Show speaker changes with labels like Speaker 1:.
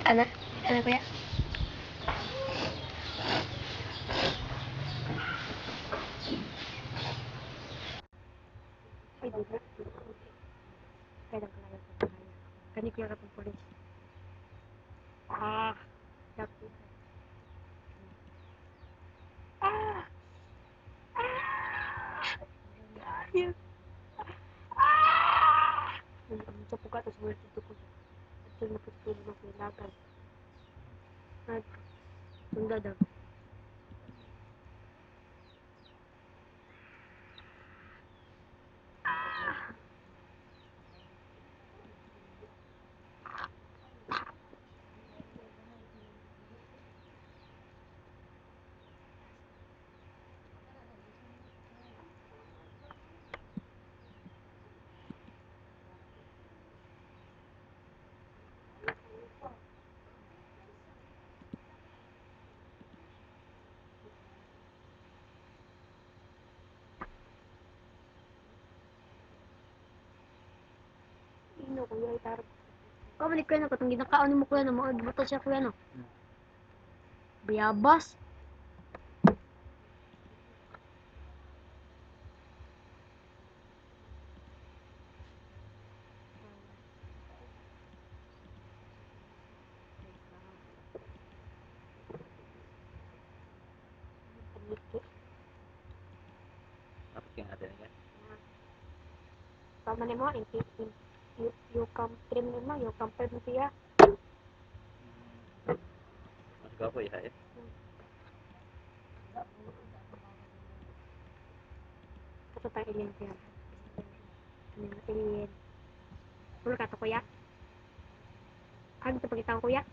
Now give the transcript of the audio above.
Speaker 1: Ano? Ano kuya? Ay, di ba? Kailan ko lang ito kaya. Kani ko lang itong pulis. Ah! Dapit. Ah! Ah! Ayun. Ah! Sa puka, tapos wala dito ko. At yung napustulog ng kailagan. At sundad. Ino, kuya, itarap. Kabalik kuya na, katong ginakaon mo kuya na, buto siya kuya no. Bayabas.
Speaker 2: Tapos yung natin yan.
Speaker 1: Tama mo, you come trim mo, you come perd mo siya.
Speaker 2: Mas gwapo ya eh.
Speaker 1: Ito tayo alien siya. Alien. Puro ka to kuya? Ano ito pagkita ko kuya?